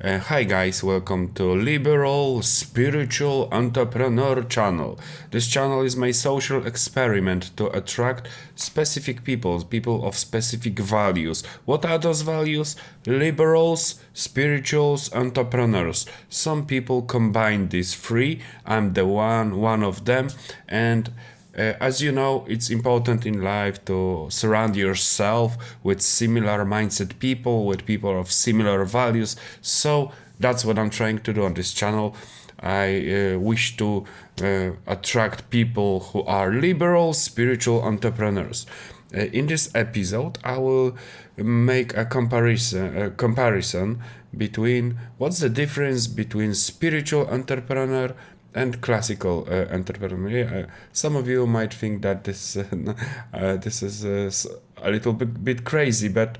Hi guys, welcome to Liberal Spiritual Entrepreneur channel. This channel is my social experiment to attract specific people of specific values. What are those values? Liberals, spirituals, entrepreneurs. Some people combine these three. I'm the one of them, and as you know, it's important in life to surround yourself with similar mindset people, with people of similar values. So that's what I'm trying to do on this channel. I wish to attract people who are liberal, spiritual entrepreneurs. In this episode, I will make a comparison between what's the difference between spiritual entrepreneur and classical entrepreneur. Some of you might think that this is a little bit crazy, but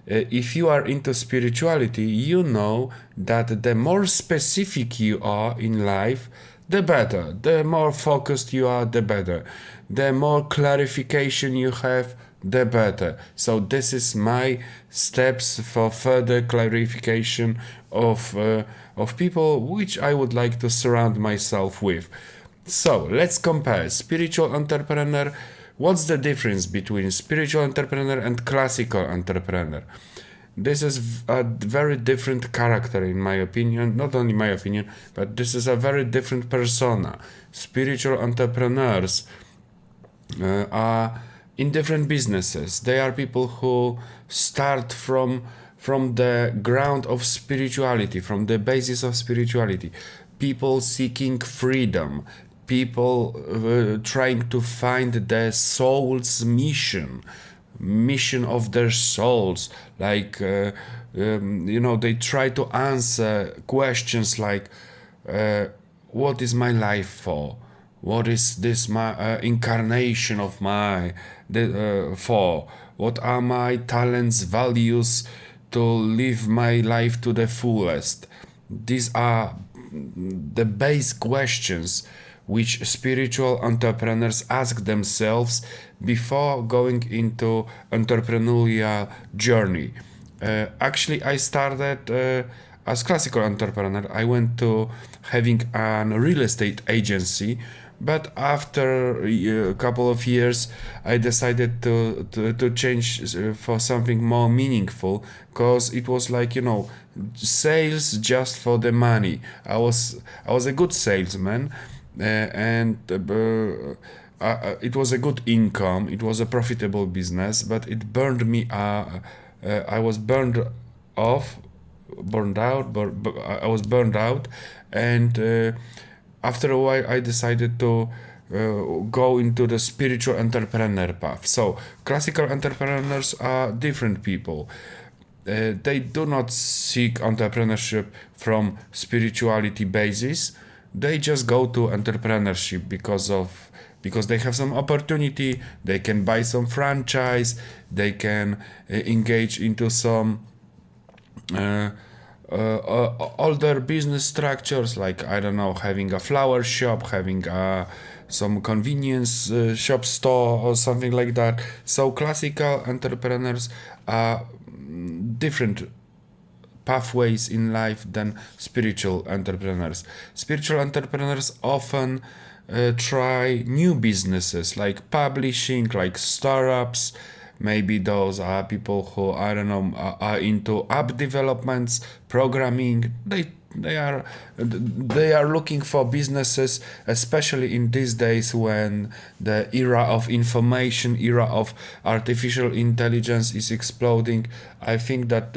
if you are into spirituality, you know that the more specific you are in life, the better. The more focused you are, the better. The more clarification you have, the better. So this is my steps for further clarification of people which I would like to surround myself with. So let's compare spiritual entrepreneur. What's the difference between spiritual entrepreneur and classical entrepreneur? This is a very different character, in my opinion. Not only my opinion, but this is a very different persona. Spiritual entrepreneurs are in different businesses. They are people who start from the ground of spirituality, from the basis of spirituality. People seeking freedom, people trying to find their soul's mission of their souls, like they try to answer questions like what is my life for, what is this my incarnation of my for, what are my talents, values to live my life to the fullest. These are the base questions which spiritual entrepreneurs ask themselves before going into entrepreneurial journey. Actually, I started as classical entrepreneur. I went to having a real estate agency, but after a couple of years, I decided to change for something more meaningful, because it was like, sales just for the money. I was a good salesman, and it was a good income. It was a profitable business, but it burned me. I was burned out. I was burned out, and after a while, I decided to go into the spiritual entrepreneur path. So classical entrepreneurs are different people. They do not seek entrepreneurship from spirituality basis. They just go to entrepreneurship because they have some opportunity. They can buy some franchise. They can engage into some older business structures, like, I don't know, having a flower shop, having some convenience shop store or something like that. So classical entrepreneurs are different pathways in life than spiritual entrepreneurs. Spiritual entrepreneurs often try new businesses like publishing, like startups. Maybe those are people who, I don't know, are into app developments, programming. They are looking for businesses, especially in these days when the era of information, era of artificial intelligence is exploding. I think that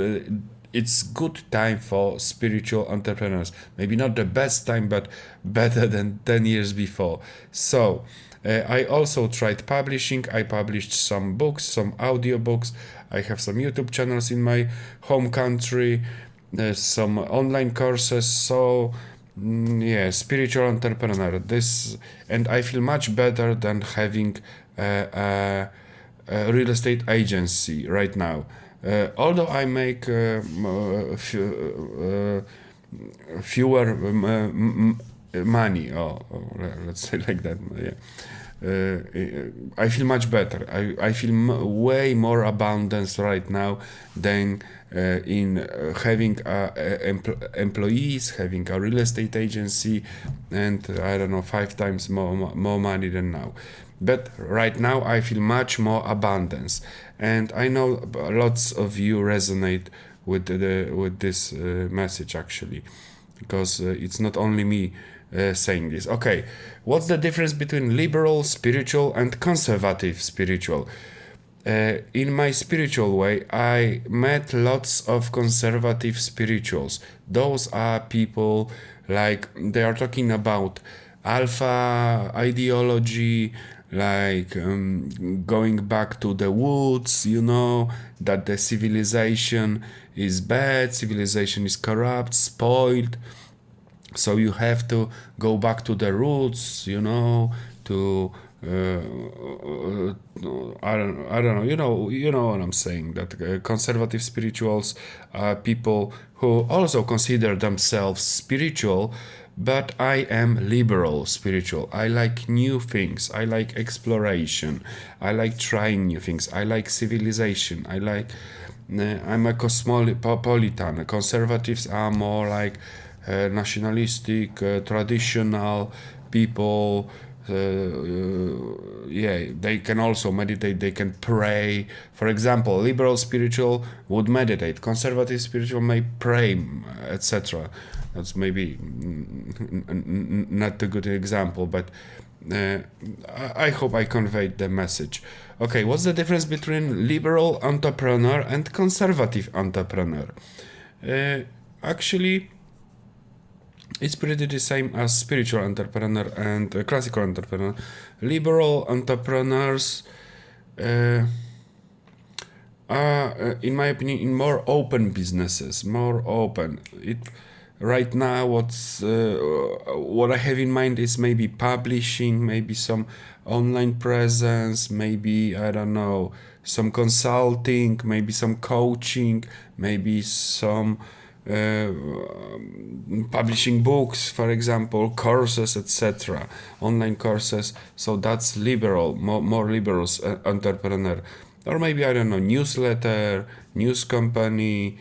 it's good time for spiritual entrepreneurs. Maybe not the best time, but better than 10 years before. So I also tried publishing. I published some books, some audiobooks. I have some YouTube channels in my home country. There's some online courses. So yeah, spiritual entrepreneur. And I feel much better than having a real estate agency right now. Although I make fewer money. Let's say like that. Yeah. I feel much better. I feel way more abundance right now than in having employees, having a real estate agency, and I don't know, 5 times more money than now. But right now I feel much more abundance, and I know lots of you resonate with this message actually, because it's not only me saying this. Okay, what's the difference between liberal spiritual and conservative spiritual? In my spiritual way, I met lots of conservative spirituals. Those are people like they are talking about alpha ideology, like going back to the woods, that the civilization is bad, civilization is corrupt, spoiled. So you have to go back to the roots, to I don't know, you know what I'm saying. That conservative spirituals are people who also consider themselves spiritual, but I am liberal spiritual. I like new things. I like exploration. I like trying new things. I like civilization. I'm a cosmopolitan. Conservatives are more like nationalistic, traditional people. Yeah, they can also meditate, they can pray. For example, liberal spiritual would meditate, conservative spiritual may pray, etc. That's maybe not a good example, but I hope I conveyed the message. Okay, what's the difference between liberal entrepreneur and conservative entrepreneur? Actually, it's pretty the same as spiritual entrepreneur and classical entrepreneur. Liberal entrepreneurs are, in my opinion, in more open businesses, more open. Right now, what I have in mind is maybe publishing, maybe some online presence, maybe I don't know, some consulting, maybe some coaching, maybe some publishing books, for example, courses, etc., online courses. So that's liberal, more liberal entrepreneur. Or maybe I don't know, newsletter, news company,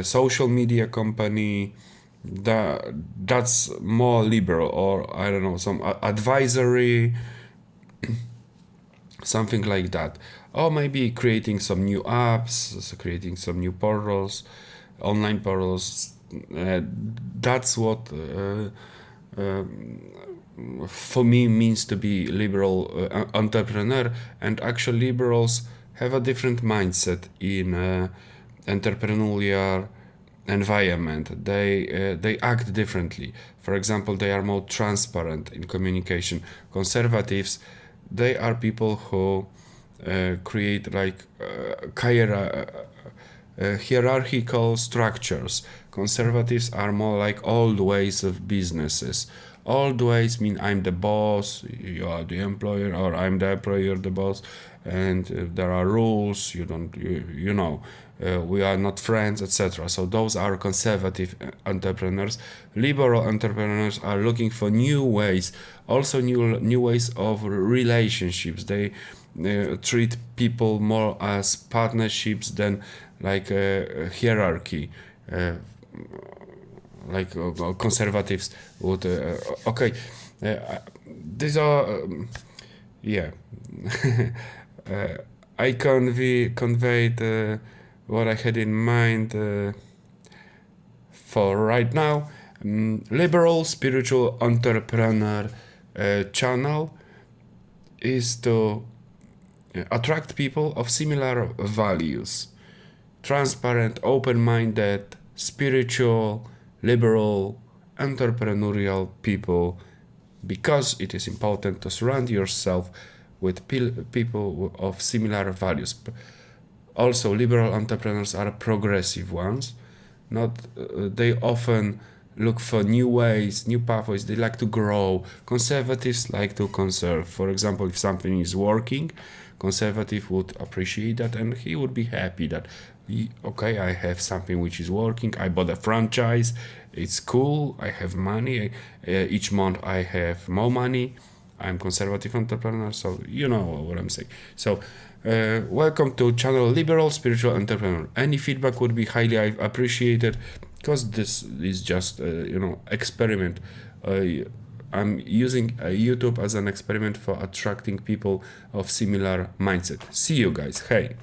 social media company. That's more liberal. Or I don't know, some advisory, something like that. Or maybe creating some new apps, creating some new portals, online portals. That's what for me means to be liberal entrepreneur. And actually liberals have a different mindset in entrepreneurial environment. They act differently. For example, they are more transparent in communication. Conservatives, they are people who create like hierarchical structures. Conservatives are more like old ways of businesses. Old ways mean I'm the boss, you are the employer, or I'm the employer, the boss, and there are rules. You don't, you know, we are not friends, etc. So those are conservative entrepreneurs. Liberal entrepreneurs are looking for new ways, also new ways of relationships. They treat people more as partnerships than like a hierarchy, like conservatives would. Okay, these are yeah. I conveyed what I had in mind for right now. Liberal spiritual entrepreneur channel is to attract people of similar values, transparent, open-minded, spiritual, liberal, entrepreneurial people, because it is important to surround yourself with people of similar values. Also, liberal entrepreneurs are progressive ones. Not they often look for new ways, new pathways. They like to grow. Conservatives like to conserve. For example, if something is working, conservative would appreciate that, and he would be happy that Okay, I have something which is working. I bought a franchise. It's cool. I have money. Each month I have more money. I'm conservative entrepreneur, so you know what I'm saying. So, welcome to channel Liberal Spiritual Entrepreneur. Any feedback would be highly appreciated, because this is just experiment. I'm using YouTube as an experiment for attracting people of similar mindset. See you guys. Hey.